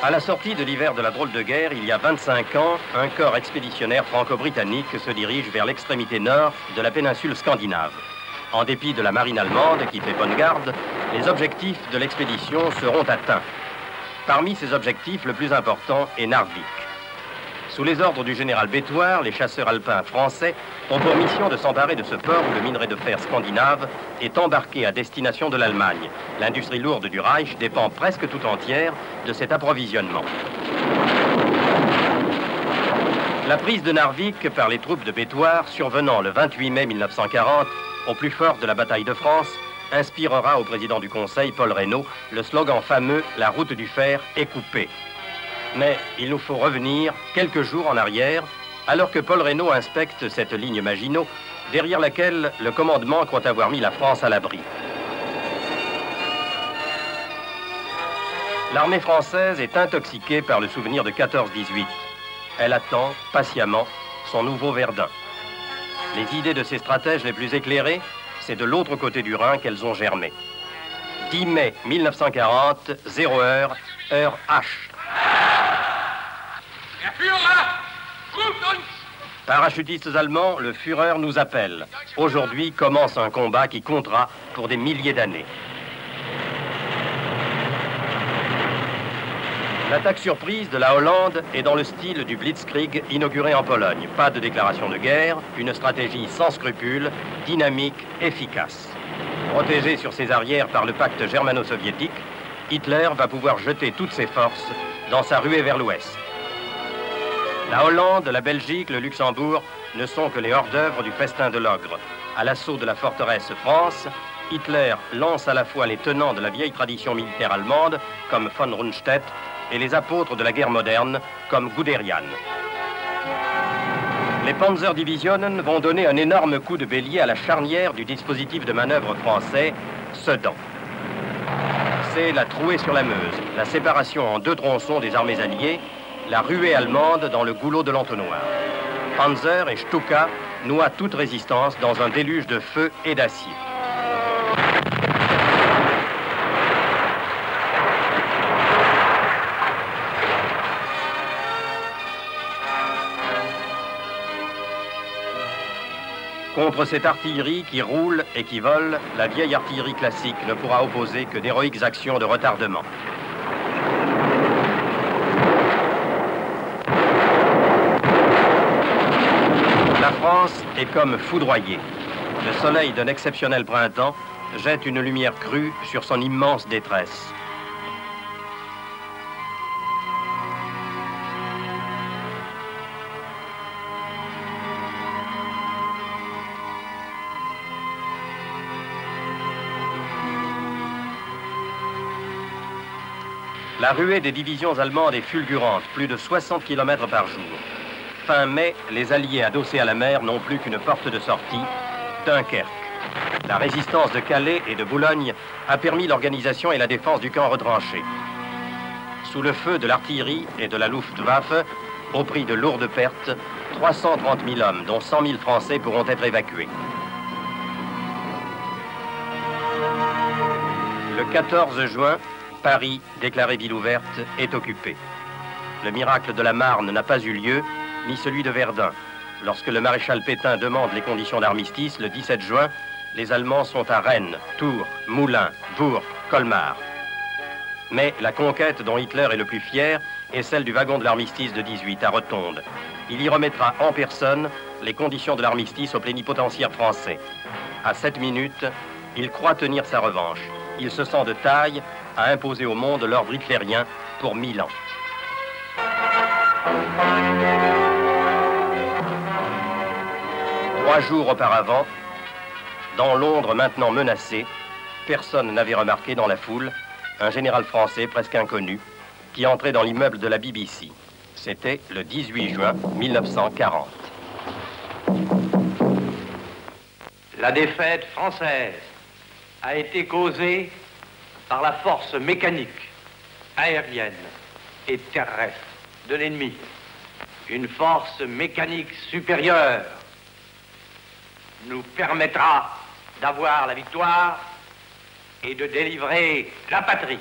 À la sortie de l'hiver de la drôle de guerre, il y a 25 ans, un corps expéditionnaire franco-britannique se dirige vers l'extrémité nord de la péninsule scandinave. En dépit de la marine allemande qui fait bonne garde, les objectifs de l'expédition seront atteints. Parmi ces objectifs, le plus important est Narvik. Sous les ordres du général Bétoir, les chasseurs alpins français ont pour mission de s'emparer de ce port où le minerai de fer scandinave est embarqué à destination de l'Allemagne. L'industrie lourde du Reich dépend presque tout entière de cet approvisionnement. La prise de Narvik par les troupes de Bétoir, survenant le 28 mai 1940, au plus fort de la bataille de France, inspirera au président du Conseil, Paul Reynaud, le slogan fameux « La route du fer est coupée ». Mais il nous faut revenir quelques jours en arrière, alors que Paul Reynaud inspecte cette ligne Maginot, derrière laquelle le commandement croit avoir mis la France à l'abri. L'armée française est intoxiquée par le souvenir de 14-18. Elle attend patiemment son nouveau Verdun. Les idées de ses stratèges les plus éclairés, c'est de l'autre côté du Rhin qu'elles ont germé. 10 mai 1940, 0 heure, heure H. Parachutistes allemands, le Führer nous appelle. Aujourd'hui commence un combat qui comptera pour des milliers d'années. L'attaque surprise de la Hollande est dans le style du Blitzkrieg inauguré en Pologne. Pas de déclaration de guerre, une stratégie sans scrupules, dynamique, efficace. Protégé sur ses arrières par le pacte germano-soviétique, Hitler va pouvoir jeter toutes ses forces dans sa ruée vers l'ouest. La Hollande, la Belgique, le Luxembourg ne sont que les hors-d'œuvre du festin de l'ogre. À l'assaut de la forteresse France, Hitler lance à la fois les tenants de la vieille tradition militaire allemande, comme von Rundstedt, et les apôtres de la guerre moderne, comme Guderian. Les Panzerdivisionen vont donner un énorme coup de bélier à la charnière du dispositif de manœuvre français, Sedan. C'est la trouée sur la Meuse, la séparation en deux tronçons des armées alliées, la ruée allemande dans le goulot de l'entonnoir. Panzer et Stuka noient toute résistance dans un déluge de feu et d'acier. Contre cette artillerie qui roule et qui vole, la vieille artillerie classique ne pourra opposer que d'héroïques actions de retardement. La France est comme foudroyée. Le soleil d'un exceptionnel printemps jette une lumière crue sur son immense détresse. La ruée des divisions allemandes est fulgurante, plus de 60 km par jour. Fin mai, les Alliés adossés à la mer n'ont plus qu'une porte de sortie, Dunkerque. La résistance de Calais et de Boulogne a permis l'organisation et la défense du camp retranché. Sous le feu de l'artillerie et de la Luftwaffe, au prix de lourdes pertes, 330 000 hommes, dont 100 000 Français, pourront être évacués. Le 14 juin, Paris, déclarée ville ouverte, est occupé. Le miracle de la Marne n'a pas eu lieu, ni celui de Verdun. Lorsque le maréchal Pétain demande les conditions d'armistice, le 17 juin, les Allemands sont à Rennes, Tours, Moulins, Bourg, Colmar. Mais la conquête dont Hitler est le plus fier est celle du wagon de l'armistice de 18 à Rotonde. Il y remettra en personne les conditions de l'armistice au plénipotentiaire français. À 7 minutes, il croit tenir sa revanche. Il se sent de taille à imposer au monde l'ordre hitlérien pour 1000 ans. Trois jours auparavant, dans Londres maintenant menacée, personne n'avait remarqué dans la foule un général français presque inconnu qui entrait dans l'immeuble de la BBC. C'était le 18 juin 1940. La défaite française a été causée par la force mécanique, aérienne et terrestre de l'ennemi. Une force mécanique supérieure nous permettra d'avoir la victoire et de délivrer la patrie.